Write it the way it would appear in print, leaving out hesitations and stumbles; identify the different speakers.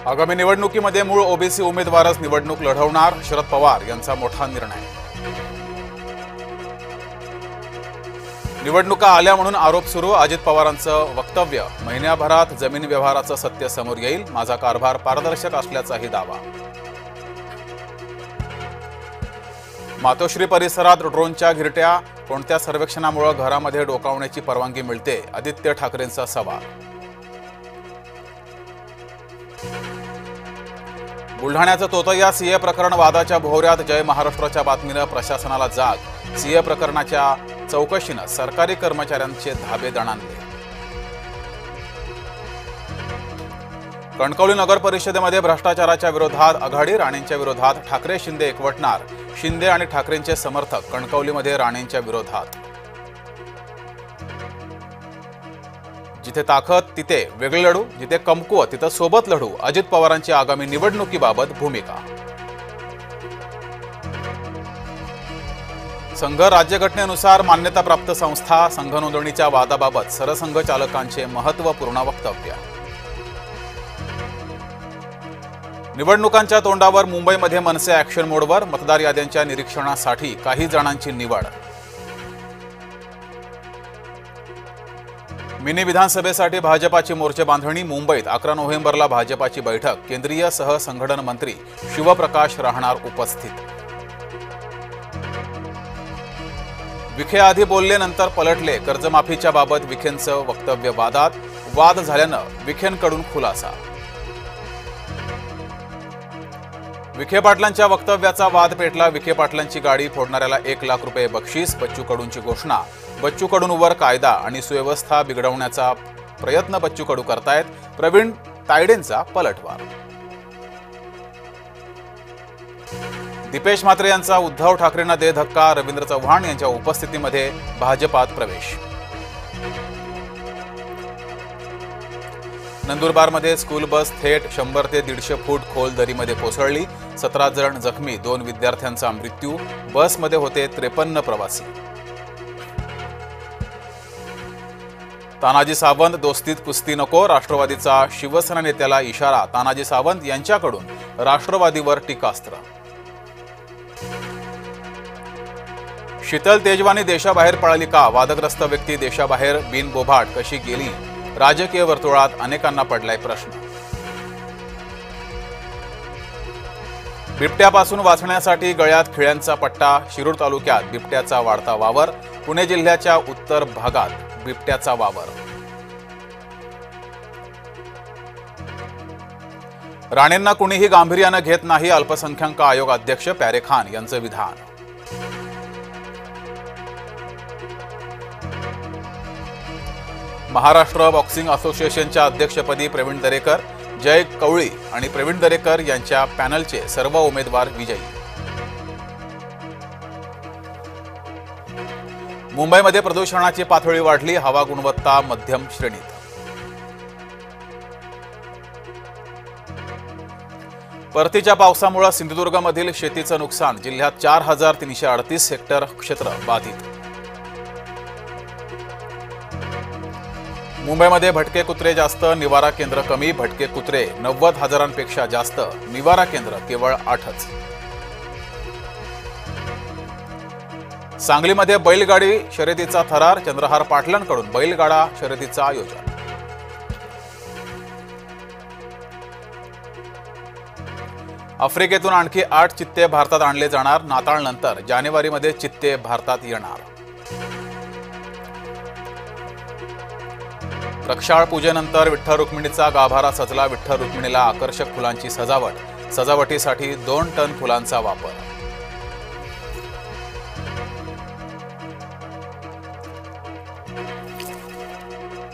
Speaker 1: आगामी निवडणुकीमध्ये मूळ ओबीसी उमेदवारच निवडणूक लढवणार, शरद पवार यांचा मोठा निर्णय। निवडणुका आल्या म्हणून आरोप सुरू, अजित पवारांचं वक्तव्य, महिन्याभरात जमीन व्यवहाराचं सत्य समोर येईल, माझा कारभार पारदर्शक असल्याचाही दावा। मातोश्री परिसरात ड्रोनच्या घिरट्या, कोणत्या सर्वेक्षणामुळे घरामध्ये डोकावण्याची परवानगी मिळते, आदित्य ठाकरेंचा सवाल। बुलढाण्याचं तोतया सीए प्रकरण वादाच्या भोवऱ्यात, जय महाराष्ट्राच्या बातमीनं प्रशासनाला जाग, सीए प्रकरणाच्या चौकशीनं सरकारी कर्मचाऱ्यांचे धाबे दणाणले। कणकवली नगर परिषदेमध्ये भ्रष्टाचाराच्या विरोधात आघाडी, राणेंच्या विरोधात ठाकरे शिंदे एकवटणार, शिंदे आणि ठाकरेंचे समर्थक कणकवलीमध्ये राणेंच्या विरोधात। जिथे ताकद तिथे वेगळे लढू, जिथे कमकुवत तिथे सोबत लढू, अजित पवारांची आगामी निवडणुकीबाबत भूमिका। संघ राज्यघटनेनुसार मान्यताप्राप्त संस्था, संघ नोंदणीच्या वादाबाबत सरसंघ चालकांचे महत्त्वपूर्ण वक्तव्य। निवडणुकांच्या तोंडावर मुंबईमध्ये मनसे ॲक्शन मोडवर, मतदार याद्यांच्या निरीक्षणासाठी काही जणांची निवड। मिनी विधानसभेसाठी भाजपाची मोर्चे बांधणी, मुंबईत 11 नोव्हेंबरला भाजपाची बैठक, केंद्रीय सहसंघटन मंत्री शिवप्रकाश राहणार उपस्थित। विखे आधी बोलले नंतर पलटले, कर्जमाफीच्या बाबत विखेंचं वक्तव्य वादात, वाद झाल्यानं विखेंकडून खुलासा। विखे पाटलांच्या वक्तव्याचा वाद पेटला, विखे पाटलांची गाडी फोडणाऱ्याला 1 लाख रुपये बक्षीस, बच्चू कडूंची घोषणा, बच्चू कडूंवर कायदा आणि सुव्यवस्था बिघडवण्याचा प्रयत्न बच्चू कडू करतायत, प्रवीण तायडेंचा पलटवार। दीपेश म्हात्रे यांचा उद्धव ठाकरेंना दे धक्का, रवींद्र चव्हाण यांच्या उपस्थितीमध्ये भाजपात प्रवेश। नंदुरबारमध्ये स्कूल बस थेट 100 ते 150 फूट खोल दरीमध्ये कोसळली, 17 जण जखमी, 2 विद्यार्थ्यांचा मृत्यू, बसमध्ये होते 53 प्रवासी। तानाजी सावंत, दोस्तीत कुस्ती नको, राष्ट्रवादीचा शिवसेना नेत्याला इशारा, तानाजी सावंत यांच्याकडून राष्ट्रवादीवर टीकास्त्र। शीतल तेजवानी देशाबाहेर पळाली का, वादग्रस्त व्यक्ती देशाबाहेर बिनबोभाट कशी गेली, राजकीय वर्तुळात अनेकांना पडलाय प्रश्न। बिबट्यापासून वाचण्यासाठी गळ्यात खिळ्यांचा पट्टा, शिरूर तालुक्यात बिबट्याचा वाढता वावर, पुणे जिल्ह्याच्या उत्तर भागात बिबट्याचा वावर। राणेंना कुणीही गांभीर्यानं घेत नाही, अल्पसंख्याक आयोग अध्यक्ष प्यारे खान यांचं विधान। महाराष्ट्र बॉक्सिंग असोसिएशनच्या अध्यक्षपदी प्रवीण दरेकर, जय कवळी आणि प्रवीण दरेकर यांच्या पॅनलचे सर्व उमेदवार विजयी। मुंबईमध्ये प्रदूषणाची पातळी वाढली, हवा गुणवत्ता मध्यम श्रेणीत। परतीच्या पावसामुळे सिंधुदुर्गमधील शेतीचं नुकसान, जिल्ह्यात 4338 हेक्टर क्षेत्र बाधित। मुंबईमध्ये भटके कुत्रे जास्त, निवारा केंद्र कमी, भटके कुत्रे 90,000पेक्षा जास्त, निवारा केंद्र केवळ 8च। सांगलीमध्ये बैलगाडी शर्यतीचा थरार, चंद्रहार पाटलांकडून बैलगाडा शर्यतीचं आयोजन। आफ्रिकेतून आणखी 8 चित्ते भारतात आणले जाणार, नाताळनंतर जानेवारीमध्ये चित्ते भारतात येणार। प्रक्षाळ पूजेनंतर विठ्ठल रुक्मिणीचा गाभारा सजला, विठ्ठल रुक्मिणीला आकर्षक फुलांची सजावट, सजावटीसाठी 2 टन फुलांचा वापर।